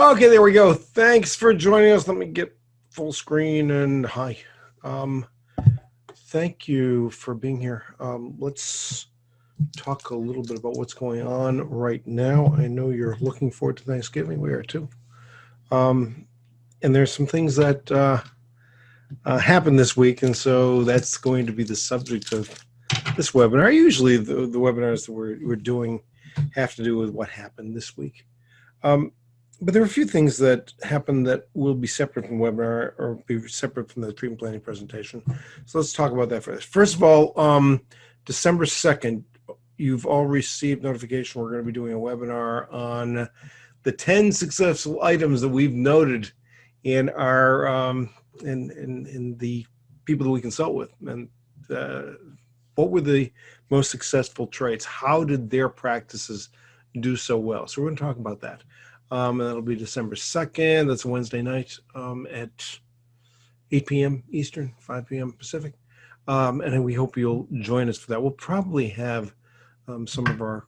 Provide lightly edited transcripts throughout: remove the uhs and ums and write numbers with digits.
Okay, there we go. Thanks for joining us. Let me get full screen and hi. Um, Thank you for being here. Let's talk a little bit about what's going on right now. I know you're looking forward to Thanksgiving. We are too. Um, and there's some things that happened this week, and so that's going to be the subject of this webinar. Usually, the webinars that we're doing have to do with what happened this week. But there are a few things that happened that will be separate from webinar or be separate from the treatment planning presentation. So let's talk about that first. First of all, December 2nd, you've all received notification we're going to be doing a webinar on the 10 successful items that we've noted in our in the people that we consult with. And what were the most successful traits? How did their practices do so well? So we're going to talk about that. And that'll be December 2nd. That's a Wednesday night at 8 p.m. Eastern, 5 p.m. Pacific. And we hope you'll join us for that. We'll probably have some of our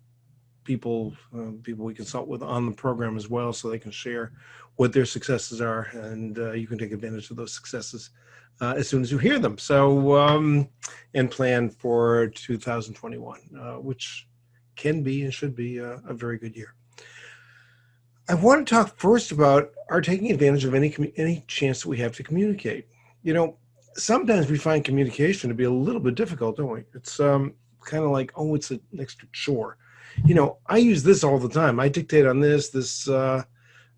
people we consult with on the program as well, so they can share what their successes are, and you can take advantage of those successes as soon as you hear them. So, and plan for 2021, which can be and should be a very good year. I want to talk first about our taking advantage of any chance that we have to communicate. You know, sometimes we find communication to be a little bit difficult, don't we? It's kind of like, oh, it's an extra chore. You know, I use this all the time. I dictate on this. This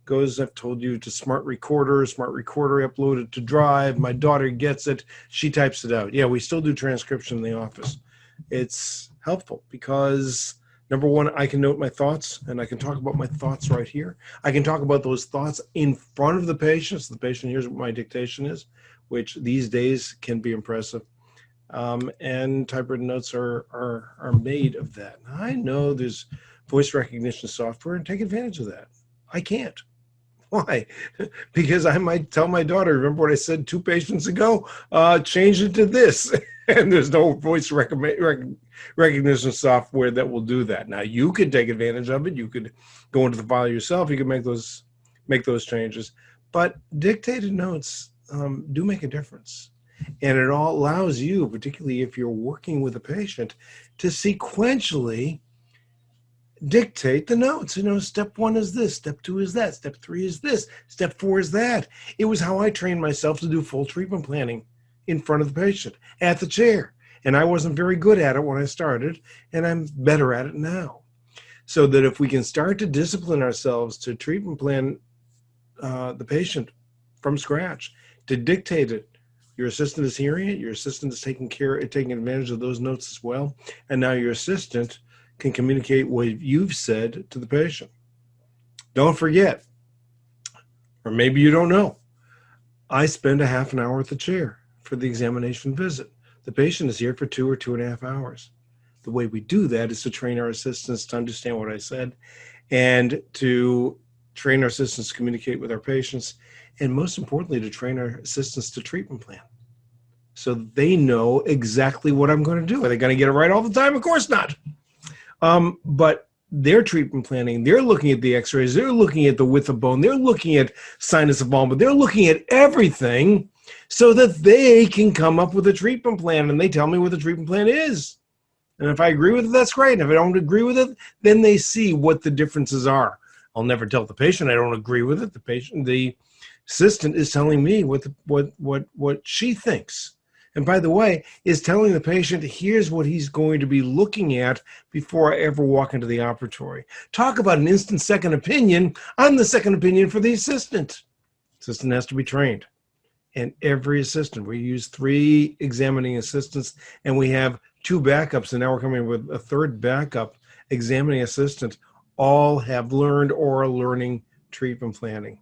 goes, I've told you, to Smart Recorder, upload it to Drive. My daughter gets it. She types it out. Yeah, we still do transcription in the office. It's helpful because, number one, I can note my thoughts, and I can talk about my thoughts right here. I can talk about those thoughts in front of the patient, so the patient hears what my dictation is, which these days can be impressive. And typewritten notes are made of that. I know there's voice recognition software, and take advantage of that. I can't. Why? Because I might tell my daughter, remember what I said 2 patients ago? Change it to this. And there's no voice recognition software that will do that. Now, you could take advantage of it. You could go into the file yourself. You can make those changes. But dictated notes do make a difference. And it all allows you, particularly if you're working with a patient, to sequentially dictate the notes. You know, step 1 is this, step 2 is that, step 3 is this, step 4 is that. It was how I trained myself to do full treatment planning in front of the patient at the chair. And I wasn't very good at it when I started, and I'm better at it now. So that if we can start to discipline ourselves to treatment plan the patient from scratch, to dictate it, your assistant is hearing it, your assistant is taking advantage of those notes as well, and now your assistant can communicate what you've said to the patient. Don't forget, or maybe you don't know, I spend a half an hour at the chair for the examination visit. The patient is here for 2 or 2.5 hours. The way we do that is to train our assistants to understand what I said, and to train our assistants to communicate with our patients, and most importantly, to train our assistants to treatment plan. So they know exactly what I'm going to do. Are they going to get it right all the time? Of course not. But their treatment planning, they're looking at the x-rays, they're looking at the width of bone, they're looking at sinus involvement, they're looking at everything so that they can come up with a treatment plan, and they tell me what the treatment plan is. And if I agree with it, that's great. And if I don't agree with it, then they see what the differences are. I'll never tell the patient I don't agree with it. The assistant is telling me what she thinks. And by the way, is telling the patient, here's what he's going to be looking at before I ever walk into the operatory. Talk about an instant second opinion. I'm the second opinion for the assistant. Assistant has to be trained. And every assistant, we use 3 examining assistants, and we have 2 backups, and now we're coming with a 3rd backup examining assistant, all have learned oral learning treatment planning.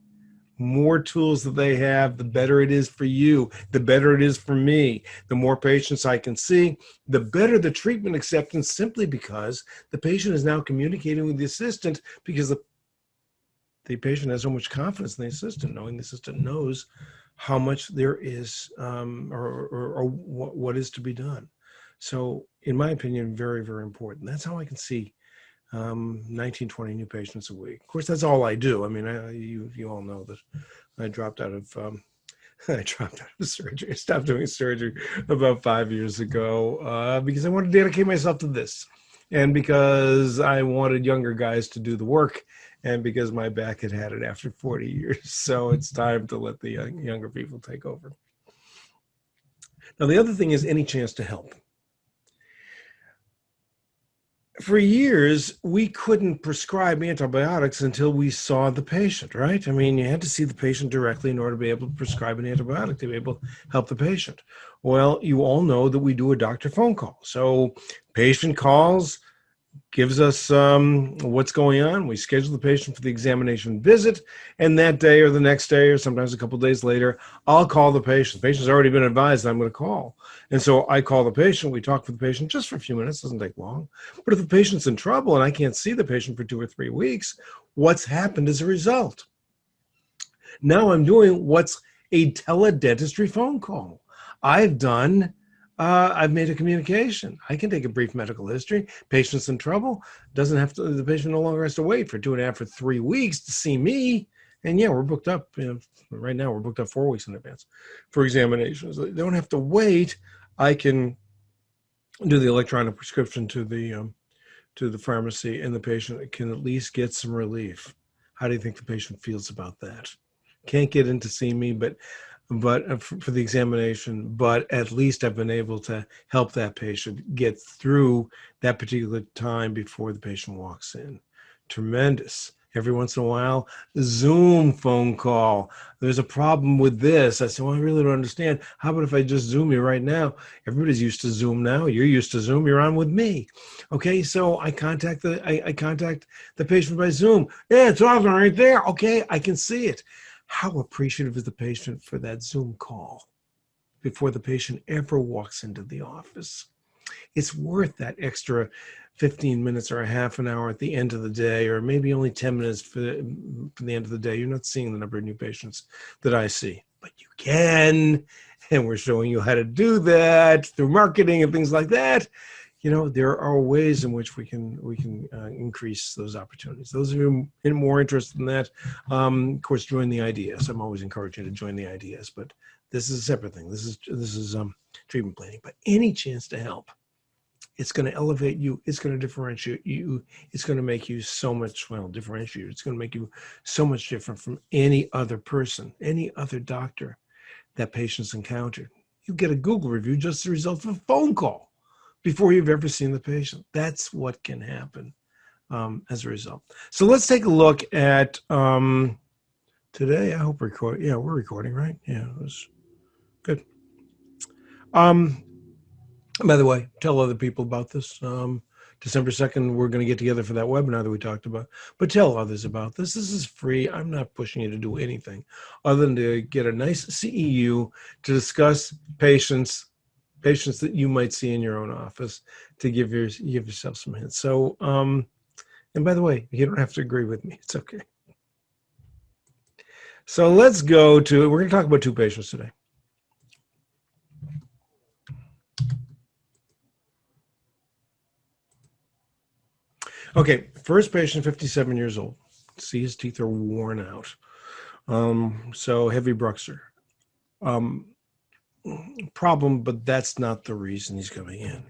More tools that they have, the better it is for you, the better it is for me. The more patients I can see, the better the treatment acceptance, simply because the patient is now communicating with the assistant, because the patient has so much confidence in the assistant, knowing the assistant knows how much there is or what is to be done. So in my opinion, very, very important. That's how I can see 19, 20 new patients a week. Of course, that's all I do. I mean, you all know that I dropped out of I dropped out of surgery. I stopped doing surgery about 5 years ago because I wanted to dedicate myself to this, and because I wanted younger guys to do the work, and because my back had had it after 40 years. So it's time to let the younger people take over. Now, the other thing is any chance to help. For years, we couldn't prescribe antibiotics until we saw the patient, right? I mean, you had to see the patient directly in order to be able to prescribe an antibiotic to be able to help the patient. Well, you all know that we do a doctor phone call. So patient calls, gives us what's going on. We schedule the patient for the examination visit, and that day or the next day or sometimes a couple of days later, I'll call the patient. The patient's already been advised I'm going to call. And so I call the patient. We talk with the patient just for a few minutes. It doesn't take long. But if the patient's in trouble and I can't see the patient for 2 or 3 weeks, what's happened as a result? Now I'm doing what's a teledentistry phone call. I've made a communication. I can take a brief medical history. Patient's in trouble. The patient no longer has to wait for 2.5 or 3 weeks to see me. And yeah, we're booked up. Right now, we're booked up 4 weeks in advance for examinations. They don't have to wait. I can do the electronic prescription to the pharmacy, and the patient can at least get some relief. How do you think the patient feels about that? Can't get in to see me, but for the examination, but at least I've been able to help that patient get through that particular time before the patient walks in. Tremendous. Every once in a while, Zoom phone call. There's a problem with this. I said, well, I really don't understand. How about if I just Zoom you right now? Everybody's used to Zoom now. You're used to Zoom. You're on with me. Okay, so I contact the patient by Zoom. Yeah, it's awesome right there. Okay, I can see it. How appreciative is the patient for that Zoom call before the patient ever walks into the office? It's worth that extra 15 minutes or a half an hour at the end of the day, or maybe only 10 minutes for the end of the day. You're not seeing the number of new patients that I see, but you can, and we're showing you how to do that through marketing and things like that. There are ways in which we can increase those opportunities. Those of you more interested in that, of course, join the IDS. I'm always encouraging you to join the IDS, but this is a separate thing. This is treatment planning. But any chance to help, it's going to elevate you. It's going to differentiate you. It's going to make you so much, differentiate. It's going to make you so much different from any other person, any other doctor that patients encountered. You get a Google review just as a result of a phone call before you've ever seen the patient. That's what can happen as a result. So let's take a look at today. I hope we're recording. Yeah, we're recording, right? Yeah, it was good. By the way, tell other people about this. December 2nd, we're going to get together for that webinar that we talked about. But tell others about this. This is free. I'm not pushing you to do anything other than to get a nice CEU to discuss patients that you might see in your own office, to give yourself some hints. So, and by the way, you don't have to agree with me. It's okay. So we're going to talk about 2 patients today. Okay, first patient, 57 years old. See, his teeth are worn out. So heavy bruxer. Problem, but that's not the reason he's coming in.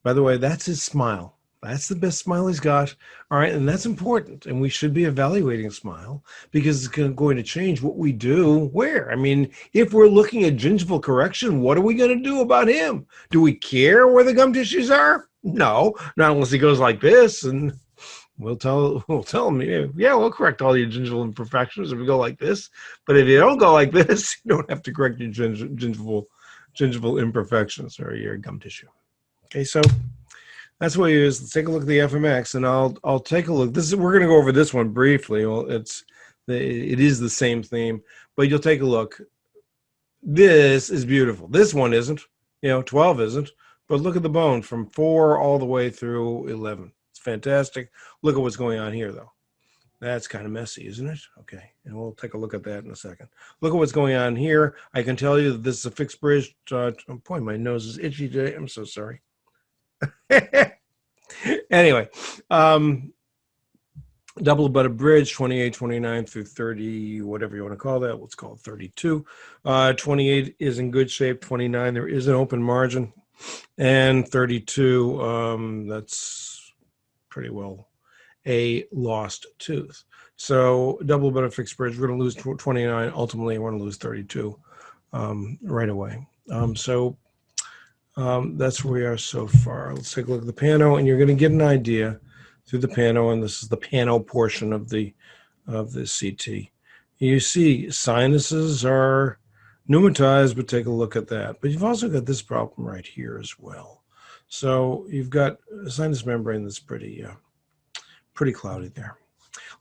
By the way, that's his smile. That's the best smile he's got. All right, and that's important. And we should be evaluating smile because it's going to change what we do where. I mean, if we're looking at gingival correction, what are we going to do about him? Do we care where the gum tissues are? No, not unless he goes like this, and we'll tell him, yeah, we'll correct all your gingival imperfections if you go like this. But if you don't go like this, you don't have to correct your gingival imperfections or your gum tissue. Okay, so that's what it is. Let's take a look at the FMX, and I'll take a look. We're going to go over this one briefly. Well, it is the same theme, but you'll take a look. This is beautiful. This one isn't. 12 isn't. But look at the bone from 4 all the way through 11. It's fantastic. Look at what's going on here, though. That's kind of messy, isn't it? Okay, and we'll take a look at that in a second. Look at what's going on here. I can tell you that this is a fixed bridge. Boy, my nose is itchy today. I'm so sorry. Anyway, double abutted bridge, 28, 29 through 30, whatever you want to call that. Let's call it 32. 28 is in good shape. 29, there is an open margin. And 32, that's pretty well a lost tooth. So double abutted fixed bridge, we're going to lose 29. Ultimately, we're going to lose 32 right away. That's where we are so far. Let's take a look at the pano, and you're going to get an idea through the pano, and this is the pano portion of the CT. You see sinuses are pneumatized, but take a look at that. But you've also got this problem right here as well. So you've got a sinus membrane that's pretty cloudy there.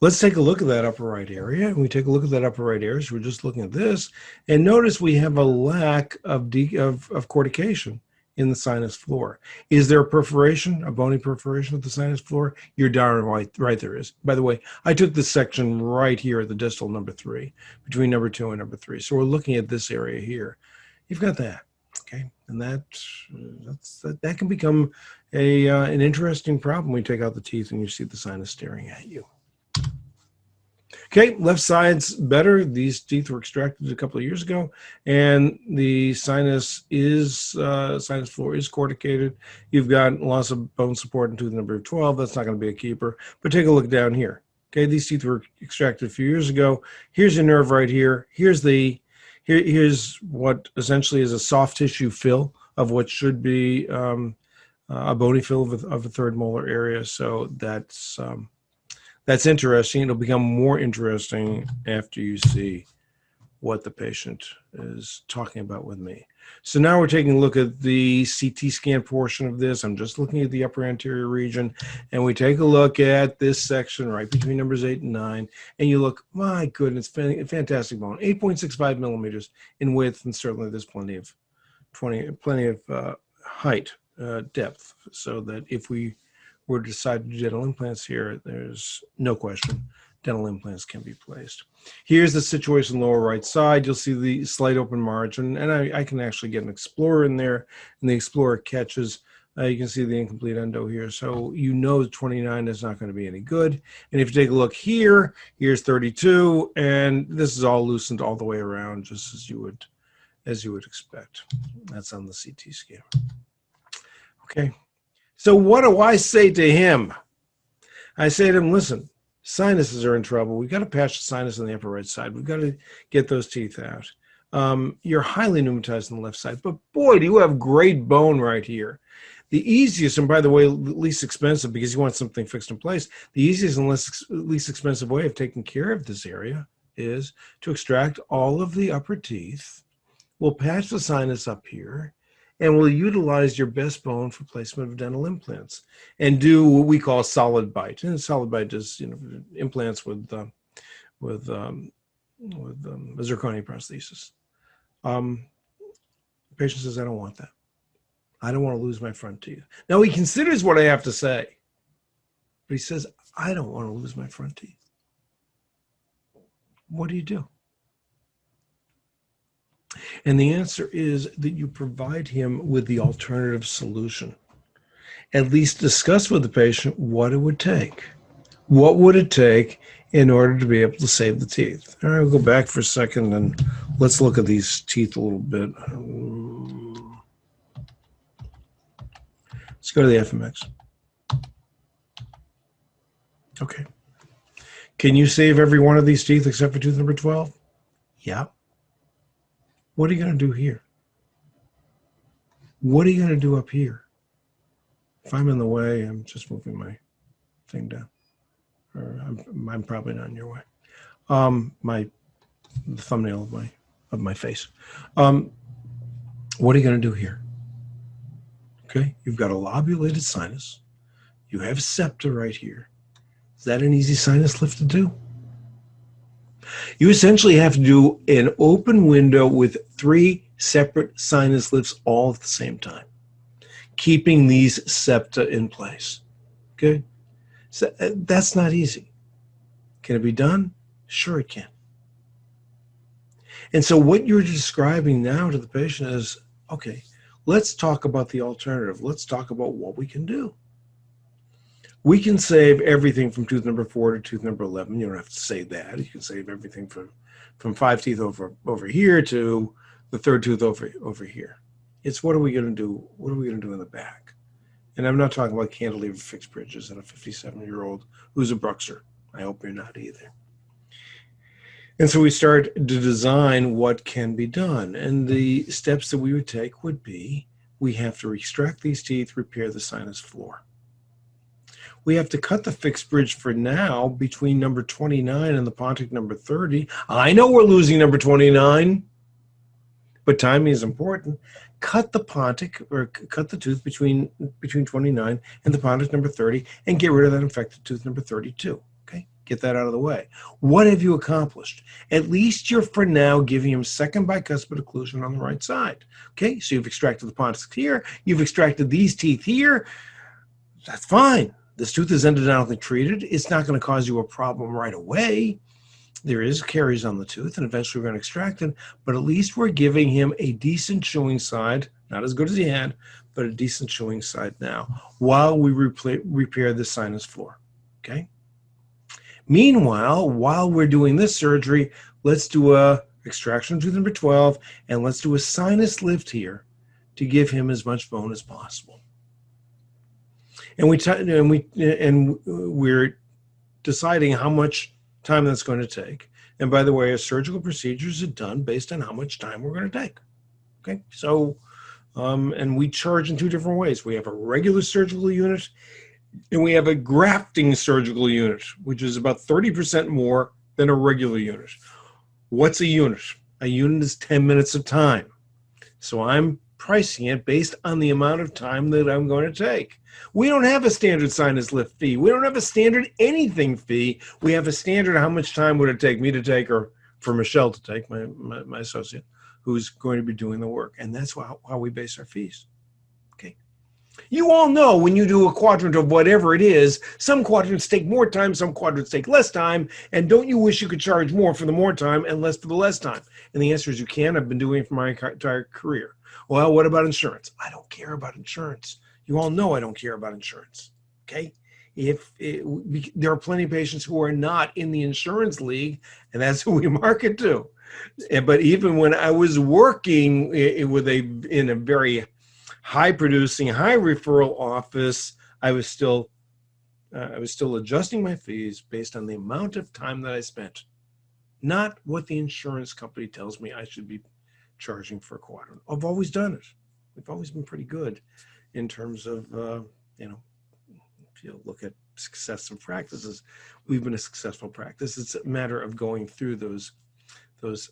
Let's take a look at that upper right area. And we take a look at that upper right area. So we're just looking at this, and notice we have a lack of cortication in the sinus floor. Is there a perforation, a bony perforation of the sinus floor? You're darn right there is. By the way, I took this section right here at the distal number 3, between number 2 and number 3. So we're looking at this area here. You've got that, okay? And that can become an interesting problem when you take out the teeth and you see the sinus staring at you. Okay, left side's better. These teeth were extracted a couple of years ago, and the sinus floor is corticated. You've got loss of bone support in tooth number 12. That's not going to be a keeper. But take a look down here. Okay, these teeth were extracted a few years ago. Here's your nerve right here. Here's what essentially is a soft tissue fill of what should be a bony fill of a third molar area. So that's interesting. It'll become more interesting after you see what the patient is talking about with me. So now we're taking a look at the CT scan portion of this. I'm just looking at the upper anterior region, and we take a look at this section right between numbers 8 and 9, and you look, my goodness, fantastic bone, 8.65 millimeters in width, and certainly there's plenty of height, depth, so that if we were to decide to do dental implants here, there's no question dental implants can be placed. Here's the situation lower right side. You'll see the slight open margin, and I can actually get an Explorer in there, and the Explorer catches. You can see the incomplete endo here, so you know 29 is not going to be any good. And if you take a look here, here's 32, and this is all loosened all the way around, just as you would expect. That's on the CT scan. Okay. So what do I say to him? I say to him, listen, sinuses are in trouble. We've got to patch the sinus on the upper right side. We've got to get those teeth out. You're highly pneumatized on the left side, but boy, do you have great bone right here. The easiest, and by the way, least expensive, because you want something fixed in place, the easiest and least expensive way of taking care of this area is to extract all of the upper teeth. We'll patch the sinus up here, and we'll utilize your best bone for placement of dental implants and do what we call solid bite. And solid bite is, implants with zirconia prosthesis. The patient says, I don't want that. I don't want to lose my front teeth. Now he considers what I have to say, but he says, I don't want to lose my front teeth. What do you do? And the answer is that you provide him with the alternative solution. At least discuss with the patient what it would take. What would it take in order to be able to save the teeth? All right, we'll go back for a second and let's look at these teeth a little bit. Let's go to the FMX. Okay. Can you save every one of these teeth except for tooth number 12? Yeah. What are you going to do here? What are you going to do up here? If I'm in the way, I'm just moving my thing down. Or I'm probably not in your way. The thumbnail of my face. What are you going to do here? Okay, you've got a lobulated sinus. You have septa right here. Is that an easy sinus lift to do? You essentially have to do an open window with 3 separate sinus lifts all at the same time, keeping these septa in place. Okay? So that's not easy. Can it be done? Sure it can. And so what you're describing now to the patient is, okay, let's talk about the alternative. Let's talk about what we can do. We can save everything from tooth number 4 to tooth number 11. You don't have to say that. You can save everything from 5 teeth over here to the third tooth over here. It's what are we going to do? What are we going to do in the back? And I'm not talking about cantilever fixed bridges and a 57-year-old who's a Bruxer. I hope you're not either. And so we start to design what can be done. And the steps that we would take would be, we have to extract these teeth, repair the sinus floor. We have to cut the fixed bridge for now between number 29 and the Pontic number 30. I know we're losing number 29, but timing is important. Cut the Pontic, or cut the tooth between 29 and the Pontic number 30 and get rid of that infected tooth number 32. Okay, get that out of the way. What have you accomplished? At least you're for now giving him second bicuspid occlusion on the right side. Okay, so you've extracted the Pontic here, you've extracted these teeth here. That's fine. This tooth is endodontically treated. It's not going to cause you a problem right away. There is caries on the tooth, and eventually we're going to extract it, but at least we're giving him a decent chewing side, not as good as he had, but a decent chewing side now, while we repair the sinus floor, okay? Meanwhile, while we're doing this surgery, let's do a extraction of tooth number 12, and let's do a sinus lift here to give him as much bone as possible. And we're deciding how much time that's going to take. And by the way, our surgical procedures are done based on how much time we're going to take. Okay, so and we charge in two different ways. We have a regular surgical unit, and we have a grafting surgical unit, which is about 30% more than a regular unit. What's a unit? A unit is 10 minutes of time. So I'm pricing it based on the amount of time that I'm going to take. We don't have a standard sinus lift fee. We don't have a standard anything fee. We have a standard how much time would it take me to take, or for Michelle to take, my associate, who's going to be doing the work. And that's how we base our fees. Okay. You all know when you do a quadrant of whatever it is, some quadrants take more time, some quadrants take less time. And don't you wish you could charge more for the more time and less for the less time? And the answer is you can. I've been doing it for my entire career. Well, what about insurance? I don't care about insurance. You all know I don't care about insurance, okay? There are plenty of patients who are not in the insurance league, and that's who we market to. But even when I was working in a very high-producing, high-referral office, I was still adjusting my fees based on the amount of time that I spent, not what the insurance company tells me I should be charging for a quadrant. I've always done it. We've always been pretty good in terms of, if you look at successful practices, we've been a successful practice. It's a matter of going through those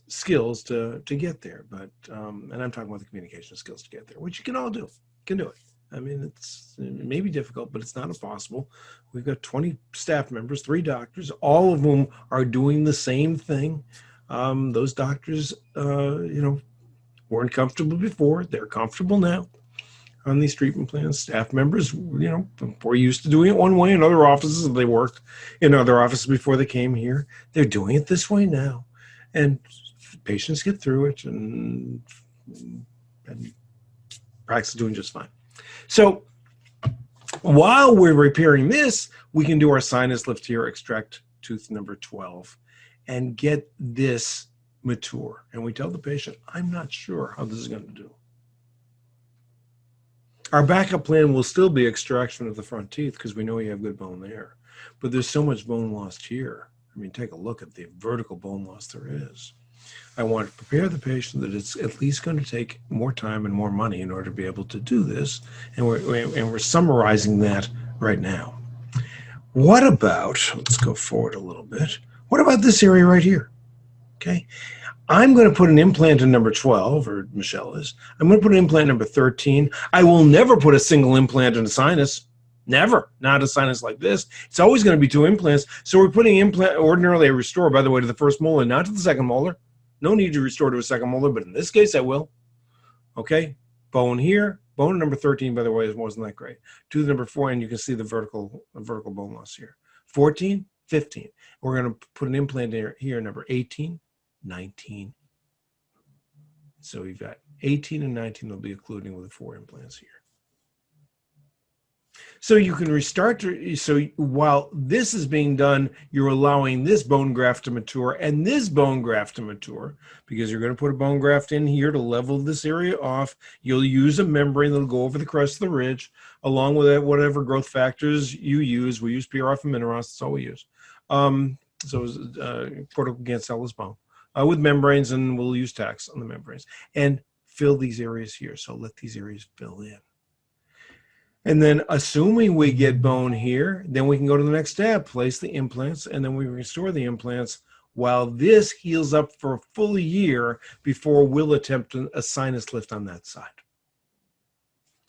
skills to get there. But, and I'm talking about the communication skills to get there, which you can all do. You can do it. I mean, it may be difficult, but it's not impossible. We've got 20 staff members, 3 doctors, all of whom are doing the same thing. Those doctors, weren't comfortable before. They're comfortable now on these treatment plans. Staff members, were used to doing it one way in other offices. They worked in other offices before they came here. They're doing it this way now. And patients get through it, and practice is doing just fine. So while we're repairing this, we can do our sinus lift here, extract tooth number 12, and get this mature. And we tell the patient, I'm not sure how this is going to do. Our backup plan will still be extraction of the front teeth because we know you have good bone there. But there's so much bone lost here. I mean, take a look at the vertical bone loss there is. I want to prepare the patient that it's at least going to take more time and more money in order to be able to do this. And we're summarizing that right now. What about, let's go forward a little bit. What about this area right here? Okay, I'm going to put an implant in number 12, or Michelle is. I'm going to put an implant number 13. I will never put a single implant in a sinus. Never. Not a sinus like this. It's always going to be 2 implants. So we're putting implant, ordinarily I restore, by the way, to the first molar, not to the second molar. No need to restore to a second molar, but in this case I will. Okay, bone here. Bone number 13, by the way, wasn't that great. Tooth number 4, and you can see the vertical bone loss here. 14, 15. We're going to put an implant here, number 18. 19. So we've got 18 and 19 will be occluding with the 4 implants here. So you can restart. So while this is being done, you're allowing this bone graft to mature and this bone graft to mature, because you're going to put a bone graft in here to level this area off. You'll use a membrane that'll go over the crest of the ridge, along with whatever growth factors you use. We use PRF and Minoros. That's all we use. So protocol can't sell this bone with membranes, and we'll use tacks on the membranes and fill these areas here. So let these areas fill in. And then assuming we get bone here, then we can go to the next step, place the implants, and then we restore the implants while this heals up for a full year before we'll attempt a sinus lift on that side.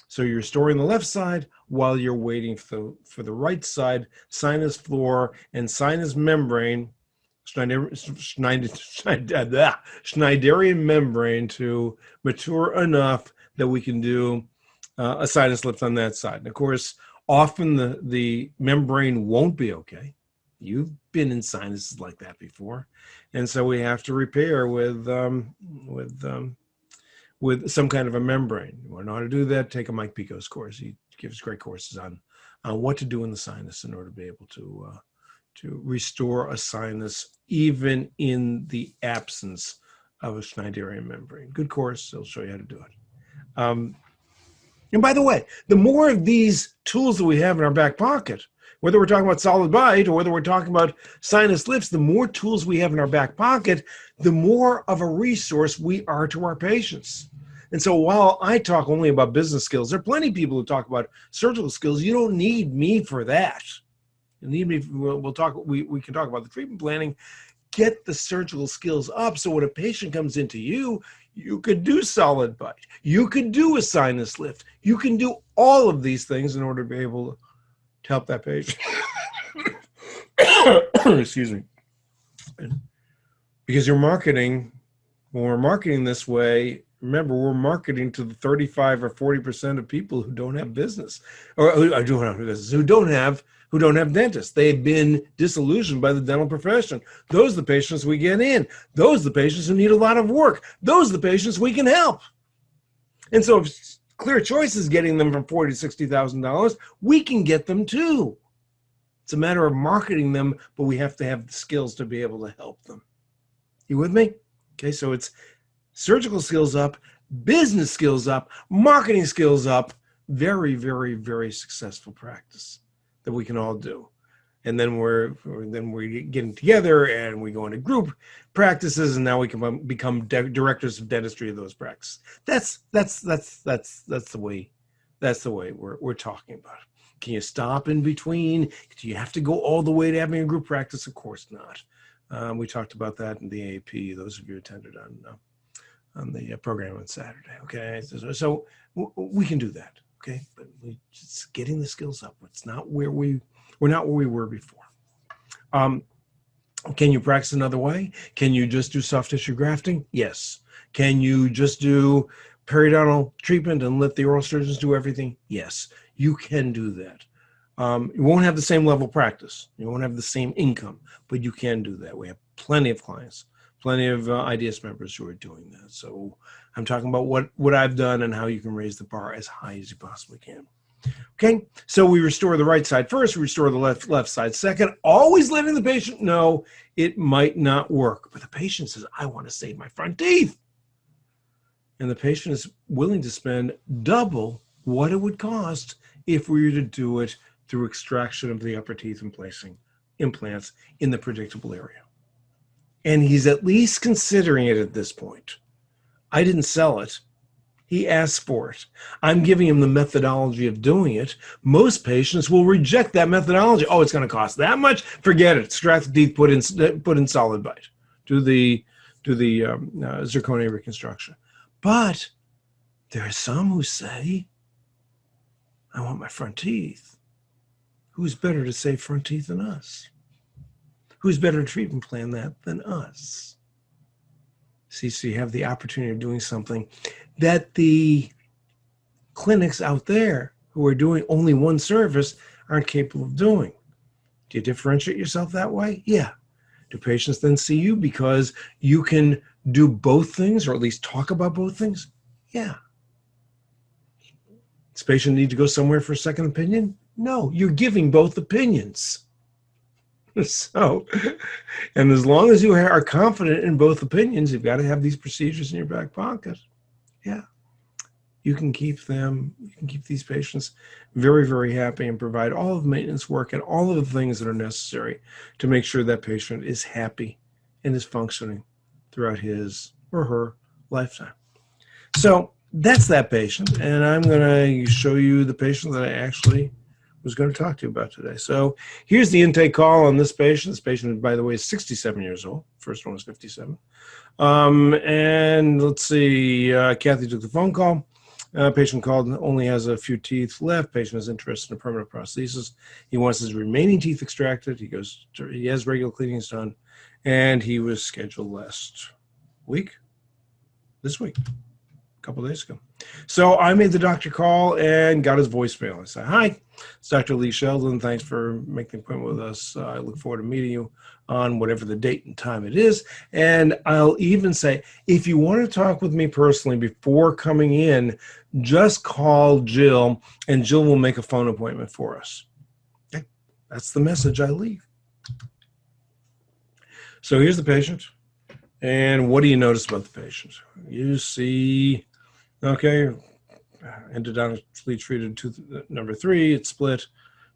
So you're restoring the left side while you're waiting for the right side, sinus floor and sinus membrane, Schneiderian membrane to mature enough that we can do a sinus lift on that side. And of course, often the membrane won't be okay. You've been in sinuses like that before. And so we have to repair with some kind of a membrane. You want to know how to do that? Take a Mike Pico's course. He gives great courses on what to do in the sinus in order to be able to restore a sinus even in the absence of a Schneiderian membrane. Good course. He'll show you how to do it. And by the way, the more of these tools that we have in our back pocket, whether we're talking about solid bite or whether we're talking about sinus lifts, the more tools we have in our back pocket, the more of a resource we are to our patients. And so while I talk only about business skills, there are plenty of people who talk about surgical skills. You don't need me for that. You need me. We can talk about the treatment planning. Get the surgical skills up so when a patient comes into you, you could do solid bite. You could do a sinus lift. You can do all of these things in order to be able to help that patient. Excuse me. Because when we're marketing this way, remember, we're marketing to the 35 or 40% of people who don't have business, or who don't have business, who don't have dentists. They've been disillusioned by the dental profession. Those are the patients we get in. Those are the patients who need a lot of work. Those are the patients we can help. And so if Clear Choice is getting them from $40,000 to $60,000, we can get them too. It's a matter of marketing them, but we have to have the skills to be able to help them. You with me? Okay, so it's surgical skills up, business skills up, marketing skills up. Very, very, very successful practice that we can all do. And then we're getting together and we go into group practices, and now we can become directors of dentistry of those practices. That's the way we're talking about it. Can you stop in between? Do you have to go all the way to having a group practice? Of course not. We talked about that in the AAP. Those of you who attended on the program on Saturday. Okay, so we can do that. Okay, but we just getting the skills up. It's not we're not where we were before. Can you practice another way? Can you just do soft tissue grafting? Yes. Can you just do periodontal treatment and let the oral surgeons do everything? Yes, you can do that. You won't have the same level of practice. You won't have the same income, but you can do that. We have plenty of clients, plenty of IDS members who are doing that. So I'm talking about what I've done and how you can raise the bar as high as you possibly can. Okay, so we restore the right side first, we restore the left side second, always letting the patient know it might not work. But the patient says, I want to save my front teeth. And the patient is willing to spend double what it would cost if we were to do it through extraction of the upper teeth and placing implants in the predictable area. And he's at least considering it at this point. I didn't sell it. He asked for it. I'm giving him the methodology of doing it. Most patients will reject that methodology. Oh, it's going to cost that much? Forget it. Extract the teeth, put in solid bite. Do the zirconia reconstruction. But there are some who say, I want my front teeth. Who's better to save front teeth than us? Who's better to treatment plan that than us? See, so you have the opportunity of doing something that the clinics out there who are doing only one service aren't capable of doing. Do you differentiate yourself that way? Yeah. Do patients then see you because you can do both things, or at least talk about both things? Yeah. Does patient need to go somewhere for a second opinion? No, you're giving both opinions. So, and as long as you are confident in both opinions, you've got to have these procedures in your back pocket. Yeah. You can keep these patients very, very happy and provide all of the maintenance work and all of the things that are necessary to make sure that patient is happy and is functioning throughout his or her lifetime. So that's that patient. And I'm going to show you the patient that I actually was going to talk to you about today. So here's the intake call on this patient. This patient, by the way, is 67 years old. First one was 57. And let's see, Kathy took the phone call. Patient called and only has a few teeth left. Patient is interested in a permanent prosthesis. He wants his remaining teeth extracted. He has regular cleanings done, and he was scheduled this week, a couple days ago. So I made the doctor call and got his voicemail. I said, "Hi, it's Dr. Lee Sheldon. Thanks for making the appointment with us. I look forward to meeting you on whatever the date and time it is. And I'll even say, if you want to talk with me personally before coming in, just call Jill, and Jill will make a phone appointment for us." Okay. That's the message I leave. So here's the patient. And what do you notice about the patient? You see, okay, endodontically treated tooth number 3, it's split.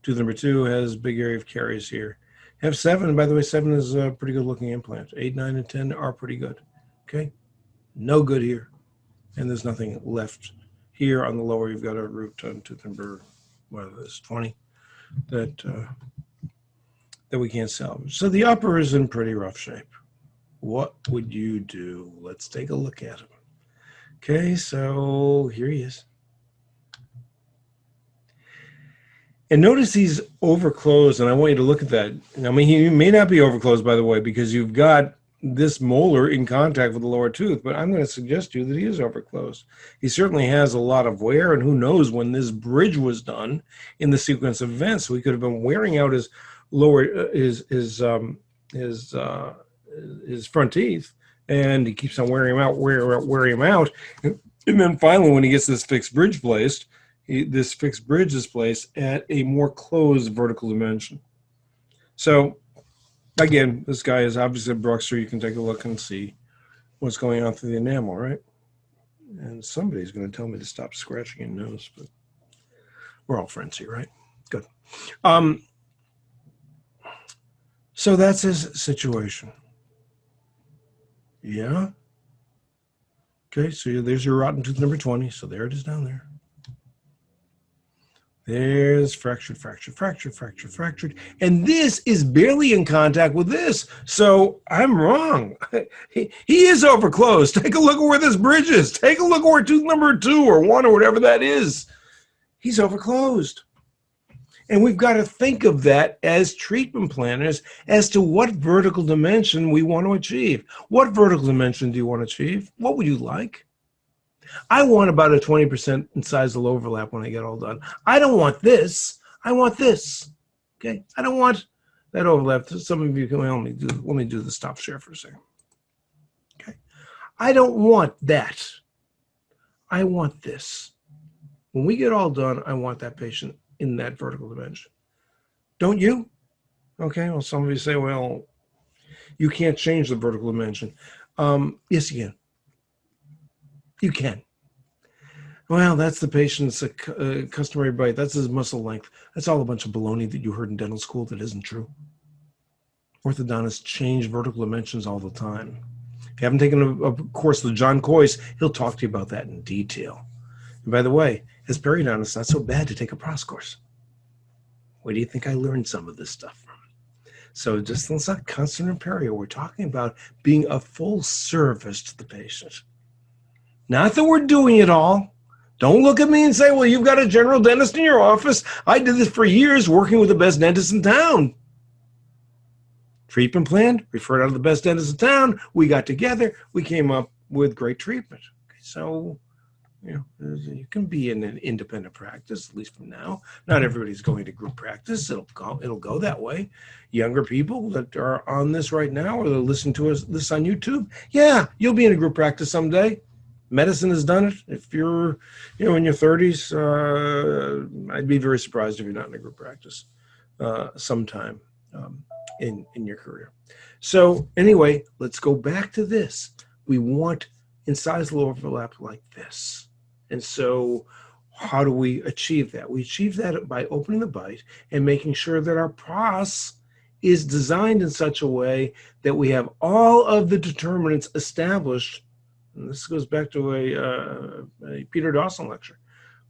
Tooth number 2 has big area of caries here. Have 7, by the way, 7 is a pretty good looking implant. 8, 9, and 10 are pretty good. Okay, no good here. And there's nothing left here on the lower. You've got a root on tooth number, what is this, 20, that we can't salvage. So the upper is in pretty rough shape. What would you do? Let's take a look at him. Okay, so here he is. And notice he's overclosed, and I want you to look at that. I mean, he may not be overclosed, by the way, because you've got this molar in contact with the lower tooth, but I'm going to suggest to you that he is overclosed. He certainly has a lot of wear, and who knows when this bridge was done in the sequence of events. We could have been wearing out his lower, his front teeth, and he keeps on wearing him out. And then finally, when he gets this fixed bridge placed, this fixed bridge is placed at a more closed vertical dimension. So again, this guy is obviously a Bruxer. You can take a look and see what's going on through the enamel, right? And somebody's going to tell me to stop scratching your nose, but we're all friends here, right? Good. So that's his situation. Yeah. Okay, so there's your rotten tooth number 20. So there it is down there. There's fractured. And this is barely in contact with this. So I'm wrong. He is overclosed. Take a look at where this bridge is. Take a look at where tooth number 2 or 1 or whatever that is. He's overclosed. And we've got to think of that as treatment planners as to what vertical dimension we want to achieve. What vertical dimension do you want to achieve? What would you like? I want about a 20% incisal overlap when I get all done. I don't want this. I want this. Okay? I don't want that overlap. Some of you can let me do the stop share for a second. Okay? I don't want that. I want this. When we get all done, I want that patient in that vertical dimension. Don't you? Okay, well, some of you say, well, you can't change the vertical dimension. Yes, you can. You can. Well, that's the patient's customary bite. That's his muscle length. That's all a bunch of baloney that you heard in dental school that isn't true. Orthodontists change vertical dimensions all the time. If you haven't taken a course with John Coyce, he'll talk to you about that in detail. And by the way, as periodontist, it's not so bad to take a pros course. Where do you think I learned some of this stuff from? So just let's not concentrate on perio. We're talking about being a full service to the patient. Not that we're doing it all. Don't look at me and say, well, you've got a general dentist in your office. I did this for years working with the best dentist in town. Treatment plan, referred out of the best dentist in town. We got together. We came up with great treatment. Okay, so, you can be in an independent practice, at least from now. Not everybody's going to group practice. It'll go that way. Younger people that are on this right now or they're listening to this on YouTube, yeah, you'll be in a group practice someday. Medicine has done it. If you're, in your 30s, I'd be very surprised if you're not in a group practice sometime in your career. So anyway, let's go back to this. We want incisal overlap like this. And so how do we achieve that? We achieve that by opening the bite and making sure that our pros is designed in such a way that we have all of the determinants established. And this goes back to a Peter Dawson lecture.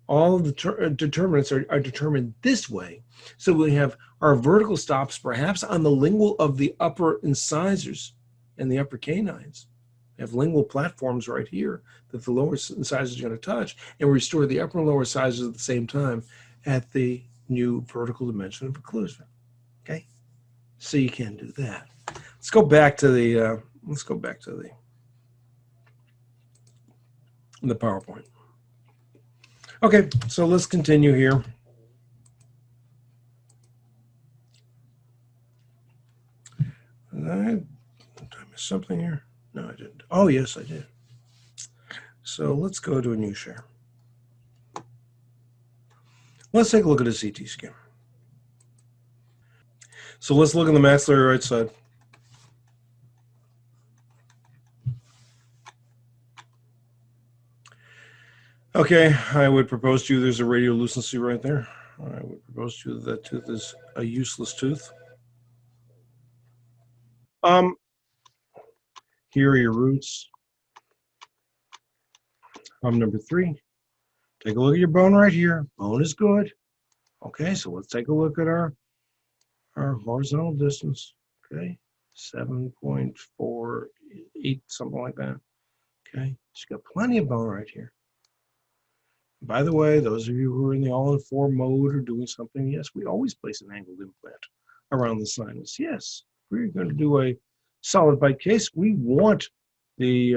All of the determinants are determined this way. So we have our vertical stops perhaps on the lingual of the upper incisors and the upper canines. We have lingual platforms right here that the lower incisors are going to touch, and restore the upper and lower incisors at the same time at the new vertical dimension of occlusion. Okay, so you can do that. Let's go back to the the PowerPoint. Okay, so let's continue here. Did I miss something here? No, I didn't. Oh, yes, I did. So let's go to a new share. Let's take a look at a CT scan. So let's look at the maxillary right side. Okay, I would propose to you there's a radiolucency right there. I would propose to you that tooth is a useless tooth. Here are your roots. Number 3. Take a look at your bone right here. Bone is good. Okay, so let's take a look at our horizontal distance. Okay, 7.48, something like that. Okay, she's got plenty of bone right here. By the way, those of you who are in the all-in-4 mode or doing something, yes, we always place an angled implant around the sinus. Yes, we're going to do a solid bite case. We want the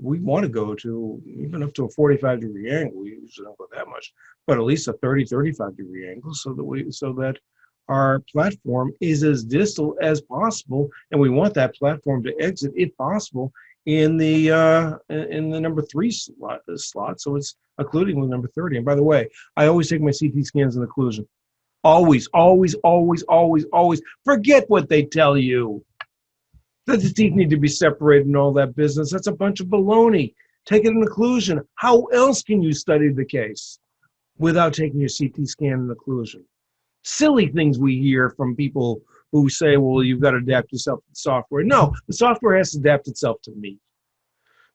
we want to go to even up to a 45-degree angle. We usually don't go that much, but at least a 35-degree angle, so that our platform is as distal as possible, and we want that platform to exit, if possible, in the number 3 slot, so it's occluding with number 30. And by the way, I always take my CT scans in occlusion. Always, always, always, always, always. Forget what they tell you, that the teeth need to be separated and all that business. That's a bunch of baloney. Take it in occlusion. How else can you study the case without taking your CT scan in occlusion? Silly things we hear from people who say, well, you've got to adapt yourself to the software. No, the software has to adapt itself to me.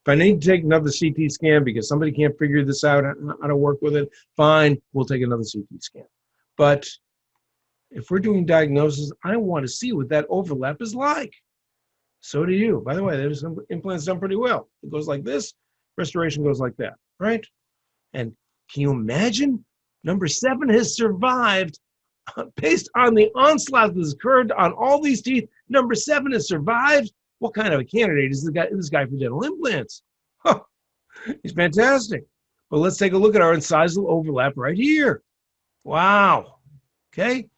If I need to take another CT scan because somebody can't figure this out, how to work with it, fine, we'll take another CT scan. But if we're doing diagnosis, I want to see what that overlap is like. So do you. By the way, there's some implants done pretty well. It goes like this, restoration goes like that, right? And can you imagine? Number 7 has survived based on the onslaught that's occurred on all these teeth. Number 7 has survived. What kind of a candidate is this guy for dental implants? Huh, he's fantastic. But let's take a look at our incisal overlap right here. Wow. Okay.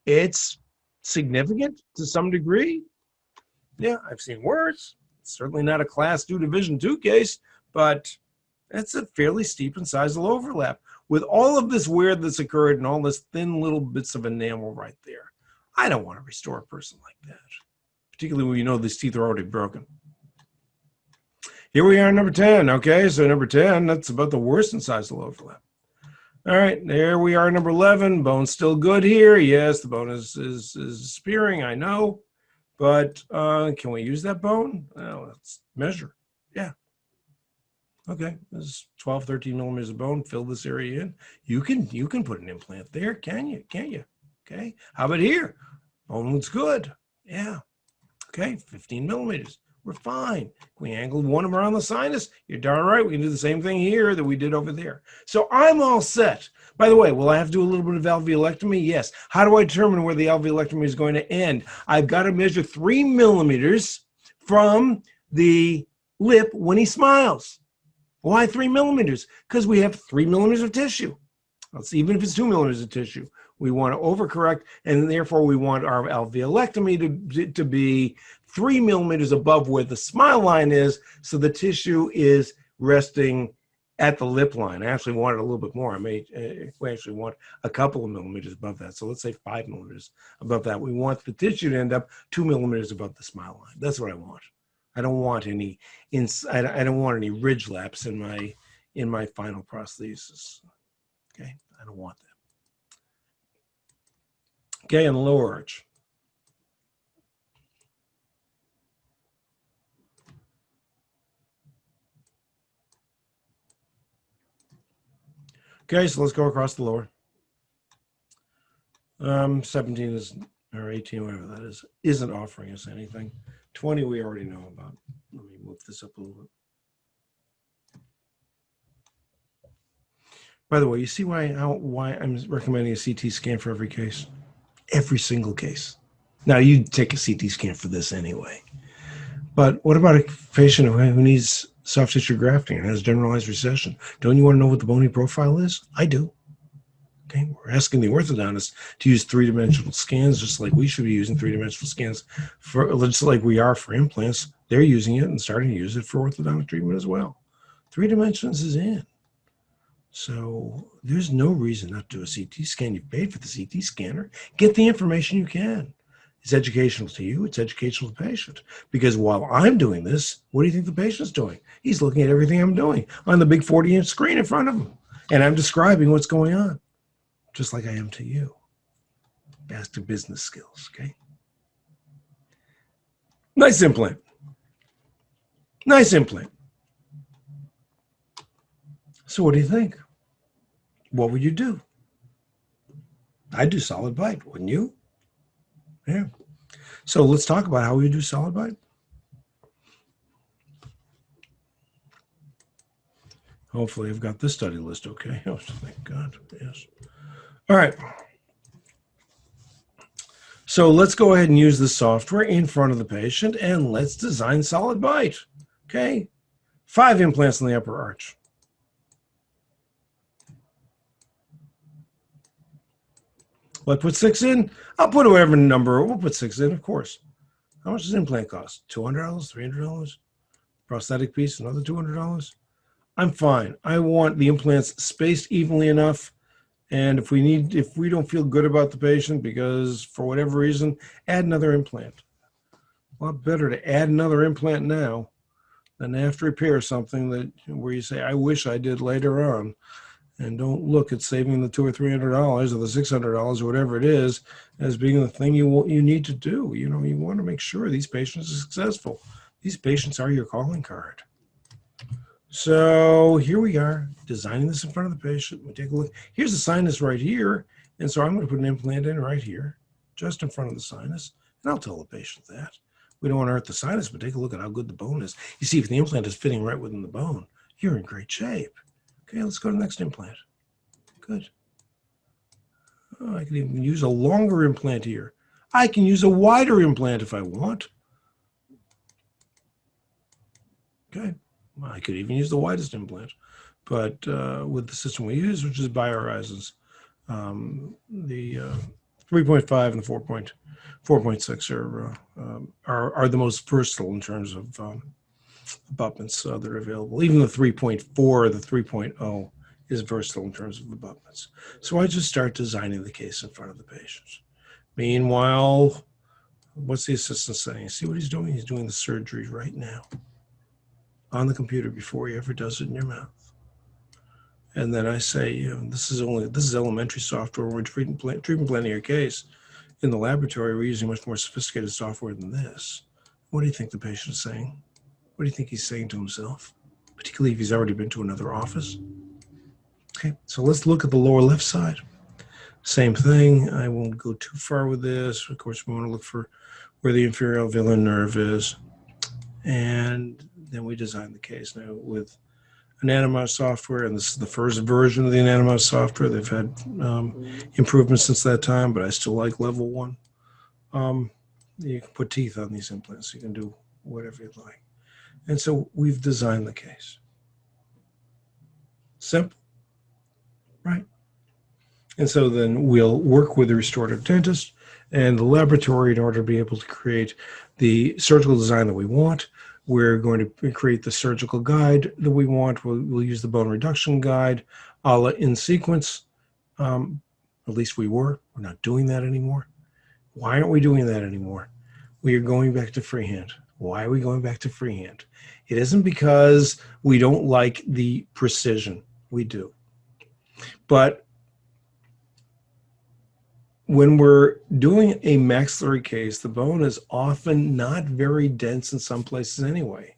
It's significant to some degree. Yeah, I've seen worse. It's certainly not a class 2 division 2 case, but it's a fairly steep incisal overlap with all of this wear that's occurred and all this thin little bits of enamel right there. I don't want to restore a person like that, particularly when you know these teeth are already broken. Here we are, number 10. Okay, so number 10, that's about the worst incisal overlap. All right, there we are, number 11. Bone's still good here. Yes, the bone is spearing, I know. But can we use that bone? Well, let's measure. Yeah. Okay, this is 12, 13 millimeters of bone. Fill this area in. You can put an implant there, can you? Can't you? Okay. How about here? Bone looks good. Yeah. Okay, 15 millimeters. We're fine. Can we angle one of them around the sinus? You're darn right. We can do the same thing here that we did over there. So I'm all set. By the way, will I have to do a little bit of alveolectomy? Yes. How do I determine where the alveolectomy is going to end? I've got to measure 3 millimeters from the lip when he smiles. Why 3 millimeters? Because we have 3 millimeters of tissue. Even if it's 2 millimeters of tissue, we want to overcorrect, and therefore we want our alveolectomy to be 3 millimeters above where the smile line is, so the tissue is resting at the lip line. I actually want it a little bit more. We actually want a couple of millimeters above that. So let's say 5 millimeters above that. We want the tissue to end up 2 millimeters above the smile line. That's what I want. I don't want any I don't want any ridge laps in my final prosthesis. Okay, I don't want that. Okay, on the lower arch. Okay, so let's go across the lower. 17 is, or 18, whatever that is, isn't offering us anything. 20 we already know about. Let me move this up a little bit. By the way, you see why I'm recommending a CT scan for every case? Every single case. Now, you take a CT scan for this anyway. But what about a patient who needs soft tissue grafting and has generalized recession? Don't you want to know what the bony profile is? I do. Okay, we're asking the orthodontist to use 3-dimensional scans, just like we should be using 3-dimensional scans for, just like we are for implants. They're using it and starting to use it for orthodontic treatment as well. 3 dimensions is in. So there's no reason not to do a CT scan. You paid for the CT scanner. Get the information you can. It's educational to you. It's educational to the patient. Because while I'm doing this, what do you think the patient's doing? He's looking at everything I'm doing on the big 40-inch screen in front of him. And I'm describing what's going on, just like I am to you. Back to business skills, okay? Nice implant. Nice implant. So what do you think? What would you do? I'd do solid bite, wouldn't you? Yeah. So let's talk about how we do solid bite. Hopefully I've got this study list okay. Oh, thank God, yes. All right. So let's go ahead and use the software in front of the patient and let's design solid bite, okay? 5 implants in the upper arch. Will I put 6 in? I'll put whatever number. We'll put 6 in, of course. How much does an implant cost? $200, $300? Prosthetic piece, another $200? I'm fine. I want the implants spaced evenly enough. And if we don't feel good about the patient because for whatever reason, add another implant. A lot better to add another implant now than have to repair something where you say, I wish I did later on. And don't look at saving the $200 or $300 or the $600 or whatever it is as being the thing you need to do. You know, you want to make sure these patients are successful. These patients are your calling card. So here we are, designing this in front of the patient. We take a look. Here's the sinus right here. And so I'm going to put an implant in right here, just in front of the sinus. And I'll tell the patient that. We don't want to hurt the sinus, but take a look at how good the bone is. You see, if the implant is fitting right within the bone, you're in great shape. Okay, let's go to the next implant. Good. Oh, I can even use a longer implant here. I can use a wider implant if I want. Okay. Well, I could even use the widest implant. But with the system we use, which is BioHorizons, the 3.5 and the 4.6 are the most versatile in terms of abutments that are available. Even the 3.4 or the 3.0 is versatile in terms of abutments. So I just start designing the case in front of the patient. Meanwhile, what's the assistant saying? See what he's doing? He's doing the surgery right now on the computer before he ever does it in your mouth. And then I say, you know, this is elementary software. We're treatment planning your case. In the laboratory, we're using much more sophisticated software than this. What do you think the patient is saying? What do you think he's saying to himself? Particularly if he's already been to another office. Okay, so let's look at the lower left side. Same thing. I won't go too far with this. Of course, we want to look for where the inferior alveolar nerve is. And then we design the case now with Anatomouse software, and this is the first version of the Anatomouse software. They've had improvements since that time, but I still like level 1. You can put teeth on these implants. You can do whatever you'd like. And so we've designed the case. Simple, right? And so then we'll work with the restorative dentist and the laboratory in order to be able to create the surgical design that we want. We're going to create the surgical guide that we want. We'll use the bone reduction guide, a la In Sequence. At least we were. We're not doing that anymore. Why aren't we doing that anymore? We are going back to freehand. Why are we going back to freehand? It isn't because we don't like the precision. We do. But when we're doing a maxillary case, the bone is often not very dense in some places anyway.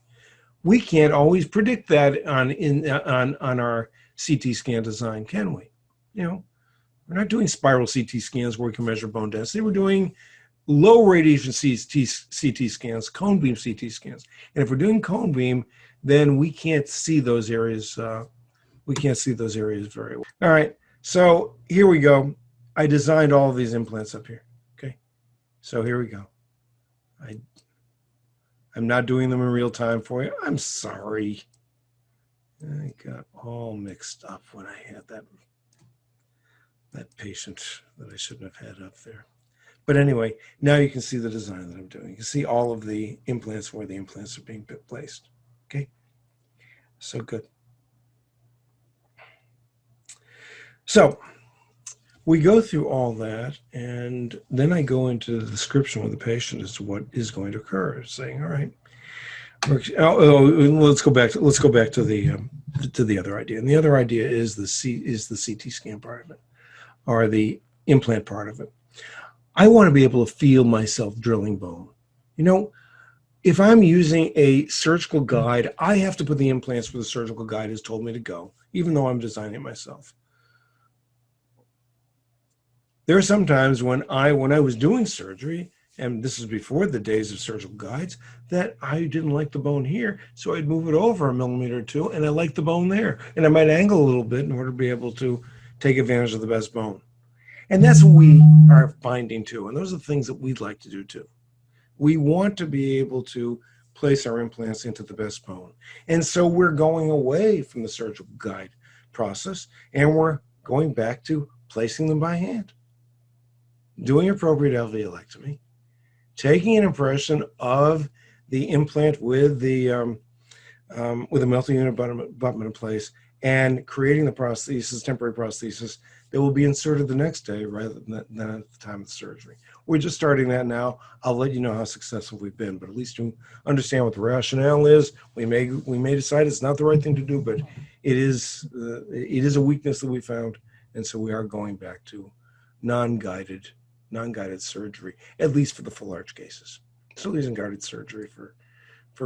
We can't always predict that on our CT scan design, can we? You know, we're not doing spiral CT scans where we can measure bone density. We're doing low radiation CT scans, cone beam CT scans. And if we're doing cone beam, then we can't see those areas. We can't see those areas very well. All right, so here we go. I designed all of these implants up here. Okay, so here we go. I'm not doing them in real time for you. I'm sorry. I got all mixed up when I had that patient that I shouldn't have had up there. But anyway, now you can see the design that I'm doing. You can see all of the implants where the implants are being placed. Okay, so good. So we go through all that, and then I go into the description with the patient as to what is going to occur, saying, all right, let's go back to the other idea. And the other idea is the CT scan part of it, or the implant part of it. I want to be able to feel myself drilling bone. You know, if I'm using a surgical guide, I have to put the implants where the surgical guide has told me to go, even though I'm designing it myself. There are some times when I was doing surgery, and this is before the days of surgical guides, that I didn't like the bone here, so I'd move it over a millimeter or two, and I liked the bone there. And I might angle a little bit in order to be able to take advantage of the best bone. And that's what we are finding too. And those are the things that we'd like to do too. We want to be able to place our implants into the best bone. And so we're going away from the surgical guide process, and we're going back to placing them by hand, doing appropriate alveolectomy, taking an impression of the implant with the multi-unit abutment in place, and creating the prosthesis, temporary prosthesis, that will be inserted the next day rather than at the time of the surgery. We're just starting that now. I'll let you know how successful we've been, but at least you understand what the rationale is. We may decide it's not the right thing to do, but it is a weakness that we found, and so we are going back to non-guided surgery, at least for the full arch cases. Still using guided surgery for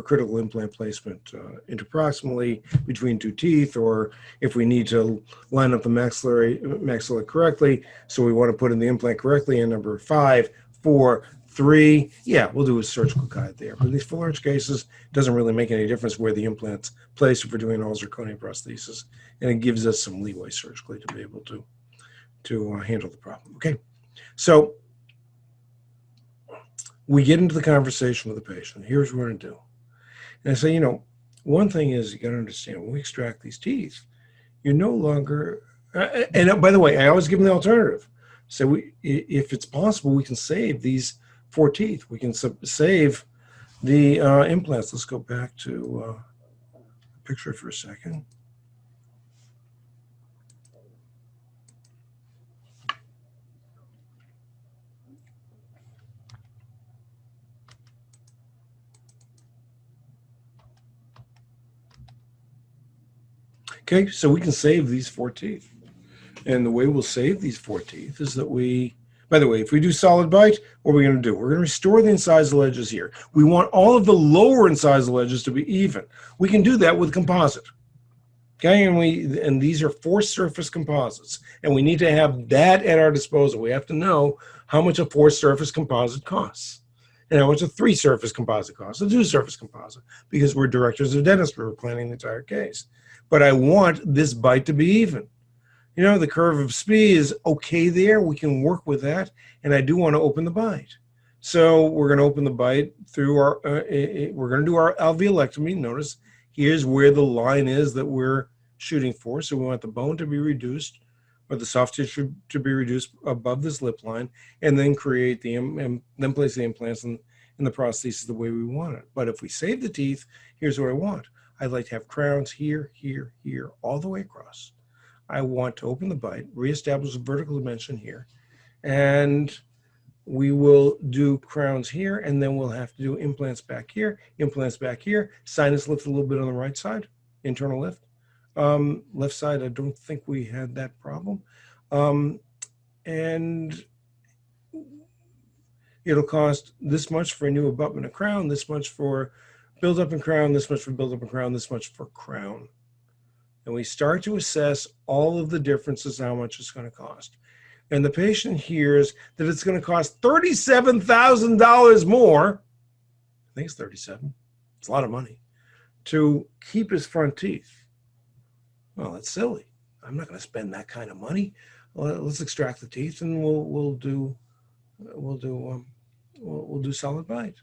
critical implant placement interproximally between two teeth, or if we need to line up the maxilla correctly, so we want to put in the implant correctly in number 5, 4, 3, yeah, we'll do a surgical guide there. But these full arch cases, doesn't really make any difference where the implant's placed if we're doing all zirconia prosthesis, and it gives us some leeway surgically to be able to handle the problem. Okay, so we get into the conversation with the patient. Here's what we're going to do. And I say, you know, one thing is you got to understand, when we extract these teeth, you're no longer, and by the way, I always give them the alternative. So if it's possible, we can save these 4 teeth. We can save the implants. Let's go back to the picture for a second. Okay, so we can save these 4 teeth. And the way we'll save these 4 teeth is that by the way, if we do solid bite, what are we going to do? We're going to restore the incisal edges here. We want all of the lower incisal edges to be even. We can do that with composite. Okay, and these are 4-surface composites, and we need to have that at our disposal. We have to know how much a 4-surface composite costs, and how much a 3-surface composite costs, a 2-surface composite, because we're directors of dentistry, we're planning the entire case. But I want this bite to be even. You know, the curve of Spee is okay there. We can work with that, and I do want to open the bite. So we're going to open the bite through our, we're going to do our alveolectomy. Notice here's where the line is that we're shooting for. So we want the bone to be reduced, or the soft tissue to be reduced above this lip line, and then create then place the implants and the prosthesis the way we want it. But if we save the teeth, here's what I want. I'd like to have crowns here, here, here, all the way across. I want to open the bite, reestablish a vertical dimension here, and we will do crowns here, and then we'll have to do implants back here, sinus lift a little bit on the right side, internal lift. Left side, I don't think we had that problem. And it'll cost this much for a new abutment and crown, this much for build up and crown, this much for build up and crown, this much for crown. And we start to assess all of the differences, how much it's going to cost. And the patient hears that it's going to cost $37,000 more. I think it's 37. It's a lot of money to keep his front teeth. Well, that's silly. I'm not going to spend that kind of money. Well, let's extract the teeth, and we'll do solid bite.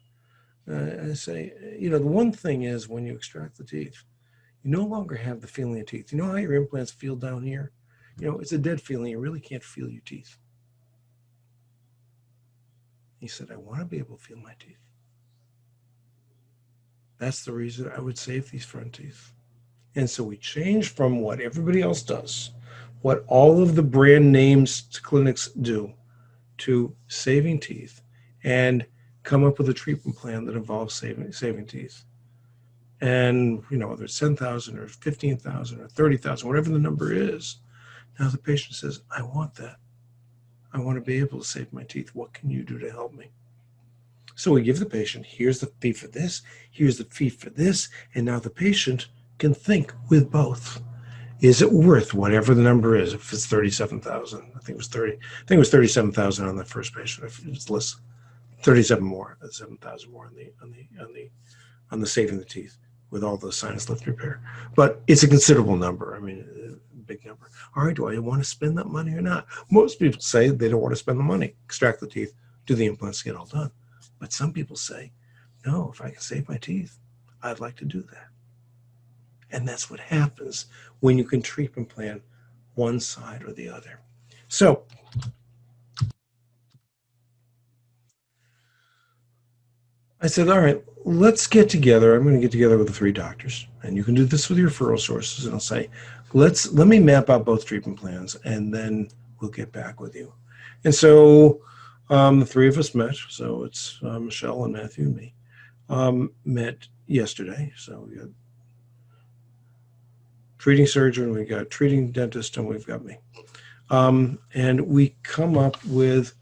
And I say, the one thing is when you extract the teeth, you no longer have the feeling of teeth. You know how your implants feel down here? It's a dead feeling. You really can't feel your teeth. He said, I want to be able to feel my teeth. That's the reason I would save these front teeth. And so we change from what everybody else does, what all of the brand names clinics do, to saving teeth, and come up with a treatment plan that involves saving teeth. And, whether it's 10,000 or 15,000 or 30,000, whatever the number is, now the patient says, I want that. I want to be able to save my teeth. What can you do to help me? So we give the patient, here's the fee for this, here's the fee for this, and now the patient can think with both. Is it worth whatever the number is? If it's 37,000, I think it was 37,000 on the first patient. If it's less, 37 more, 7,000 more on the saving the teeth with all the sinus lift repair. But it's a considerable number. I mean, a big number. All right, do I want to spend that money or not? Most people say they don't want to spend the money, extract the teeth, do the implants, get all done. But some people say, no, if I can save my teeth, I'd like to do that. And that's what happens when you can treatment plan one side or the other. So I said, all right, let's get together. I'm going to get together with the 3 doctors, and you can do this with your referral sources. And I'll say, let me map out both treatment plans, and then we'll get back with you. And so the 3 of us met. So it's Michelle and Matthew and me met yesterday. So we got treating surgeon, we got treating dentist, and we've got me. And we come up with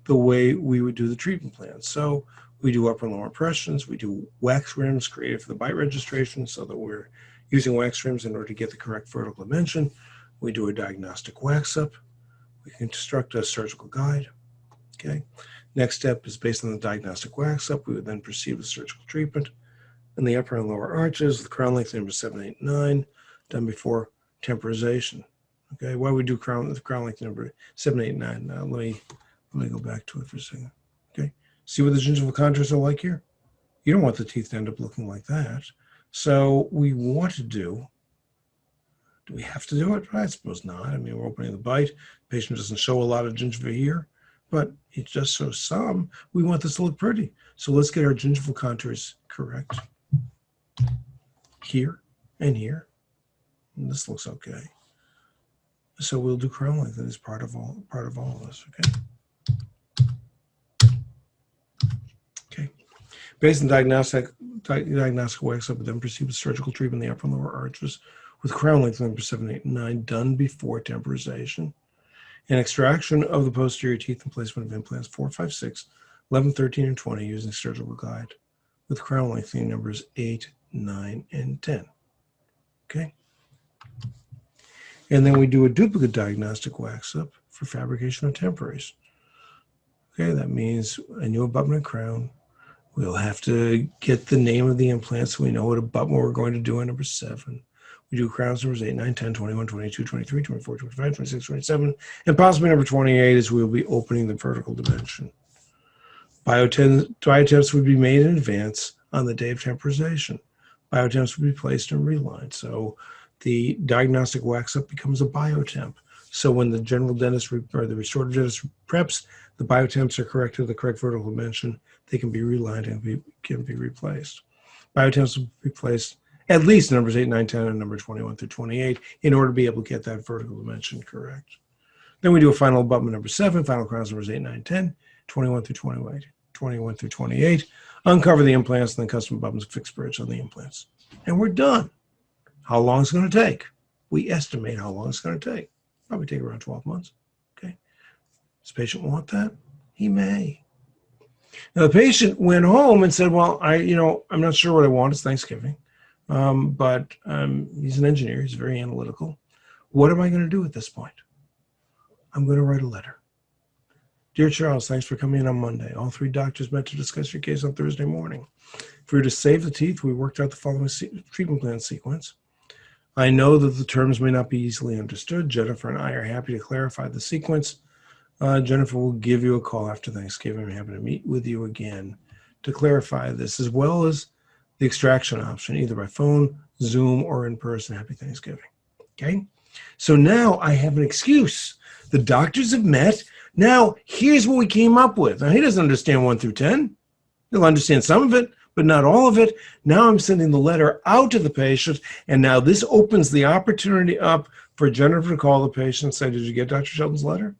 the way we would do the treatment plan. So we do upper and lower impressions. We do wax rims created for the bite registration so that we're using wax rims in order to get the correct vertical dimension. We do a diagnostic wax up. We construct a surgical guide. Okay. Next step is based on the diagnostic wax up. We would then proceed with surgical treatment. In the upper and lower arches, the crown length number 7, 8, 9, done before temporization. Okay. Why we do the crown length number 7, 8, 9? Now let me go back to it for a second. Okay. See what the gingival contours are like here? You don't want the teeth to end up looking like that. So we want to do we have to do it? I suppose not. I mean, we're opening the bite. The patient doesn't show a lot of gingiva here, but it just shows some. We want this to look pretty. So let's get our gingival contours correct. Here and here. And this looks okay. So we'll do crown length as part of all of this, okay? Based on diagnostic wax up, then proceed with surgical treatment in the upper and lower arches with crown length number 7, 8, and 9 done before temporization. And extraction of the posterior teeth and placement of implants 4, 5, 6, 11, 13, and 20 using surgical guide with crown length numbers 8, 9, and 10. Okay. And then we do a duplicate diagnostic wax up for fabrication of temporaries. Okay, that means a new abutment and crown. We'll have to get the name of the implant so we know what abutment we're going to do on number 7. We do crowns numbers 8, 9, 10, 21, 22, 23, 24, 25, 26, 27, and possibly number 28 is we'll be opening the vertical dimension. Biotemps would be made in advance on the day of temporization. Biotemps would be placed and relined. So the diagnostic wax up becomes a biotemp. So when the general dentist or the restorative dentist preps, the biotemps are correct to the correct vertical dimension. They can be relined and can be replaced. Biotemps will be placed at least numbers 8, 9, 10, and number 21 through 28 in order to be able to get that vertical dimension correct. Then we do a final abutment number 7, final crowns numbers 8, 9, 10, 21 through 28, 21 through 28. Uncover the implants and then custom abutments, fixed bridge on the implants. And we're done. How long is it going to take? We estimate how long it's going to take. Probably take around 12 months. Okay. Does the patient want that? He may. Now the patient went home and said, well, I'm not sure what I want. It's Thanksgiving. But he's an engineer. He's very analytical. What am I going to do at this point? I'm going to write a letter. Dear Charles, thanks for coming in on Monday. All 3 doctors met to discuss your case on Thursday morning. For you to save the teeth, we worked out the following treatment plan sequence. I know that the terms may not be easily understood. Jennifer and I are happy to clarify the sequence. Jennifer will give you a call after Thanksgiving. I'm happy to meet with you again to clarify this, as well as the extraction option, either by phone, Zoom, or in person. Happy Thanksgiving. Okay? So now I have an excuse. The doctors have met. Now, here's what we came up with. Now, he doesn't understand 1 through 10. He'll understand some of it, but not all of it. Now I'm sending the letter out to the patient, and now this opens the opportunity up for Jennifer to call the patient and say, did you get Dr. Shelton's letter?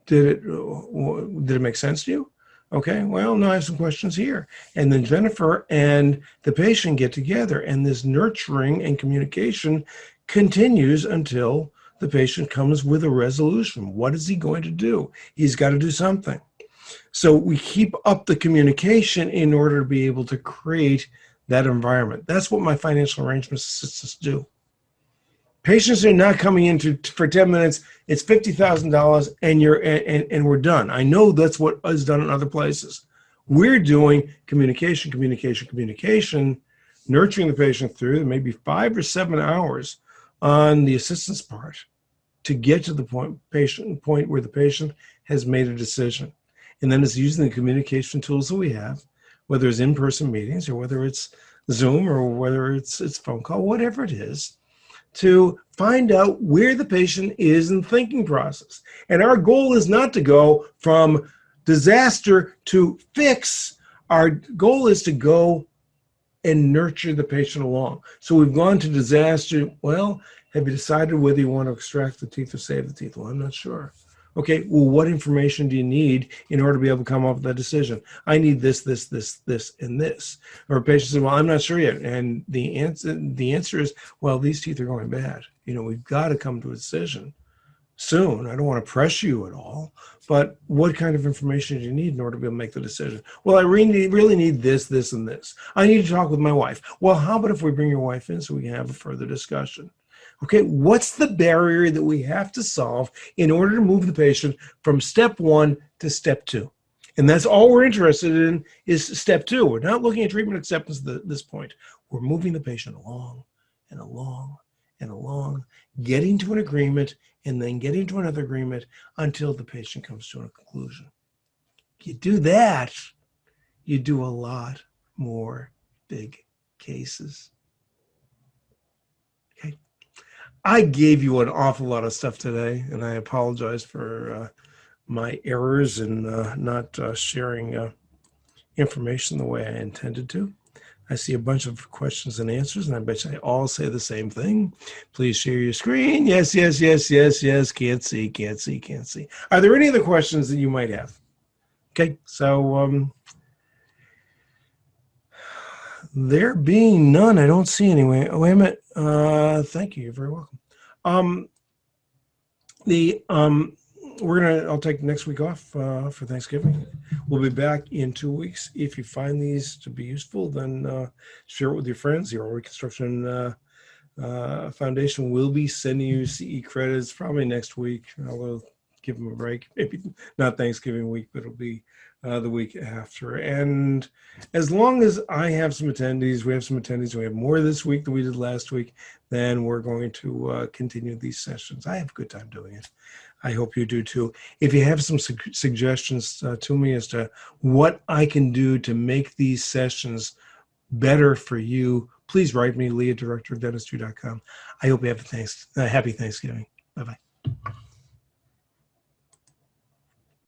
Did it make sense to you? Okay, well, now I have some questions here. And then Jennifer and the patient get together, and this nurturing and communication continues until the patient comes with a resolution. What is he going to do? He's got to do something. So we keep up the communication in order to be able to create that environment. That's what my financial arrangement assistants do. Patients are not coming in for 10 minutes, it's $50,000 and we're done. I know that's what is done in other places. We're doing communication, nurturing the patient through maybe 5 or 7 hours on the assistant's part to get to the point where the patient has made a decision. And then it's using the communication tools that we have, whether it's in-person meetings or whether it's Zoom or whether it's phone call, whatever it is, to find out where the patient is in the thinking process. And our goal is not to go from disaster to fix. Our goal is to go and nurture the patient along. So we've gone to disaster. Well, have you decided whether you want to extract the teeth or save the teeth? Well, I'm not sure. Okay, well, what information do you need in order to be able to come up with that decision? I need this, and this. Or a patient says, well, I'm not sure yet. And the answer is, well, these teeth are going bad. We've got to come to a decision soon. I don't want to press you at all, but what kind of information do you need in order to be able to make the decision? Well, I really need this, and this. I need to talk with my wife. Well, how about if we bring your wife in so we can have a further discussion? Okay, what's the barrier that we have to solve in order to move the patient from step 1 to step 2? And that's all we're interested in is step 2. We're not looking at treatment acceptance at this point. We're moving the patient along and along and along, getting to an agreement and then getting to another agreement until the patient comes to a conclusion. You do that, you do a lot more big cases. I gave you an awful lot of stuff today, and I apologize for my errors in not sharing information the way I intended to. I see a bunch of questions and answers, and I bet you they all say the same thing. Please share your screen. Yes. Can't see. Are there any other questions that you might have? Okay, so there being none, I don't see any. Wait a minute. Thank you. You're very welcome. I'll take next week off for Thanksgiving. We'll be back in 2 weeks. If you find these to be useful, then share it with your friends. The Oral Reconstruction Foundation will be sending you CE credits probably next week. I'll give them a break. Maybe not Thanksgiving week, but it'll be the week after. And as long as I have some attendees, we have more this week than we did last week, then we're going to continue these sessions. I have a good time doing it. I hope you do too. If you have some suggestions to me as to what I can do to make these sessions better for you, please write me, Lee at director of dentistry.com. I hope you have a happy Thanksgiving. Bye-bye.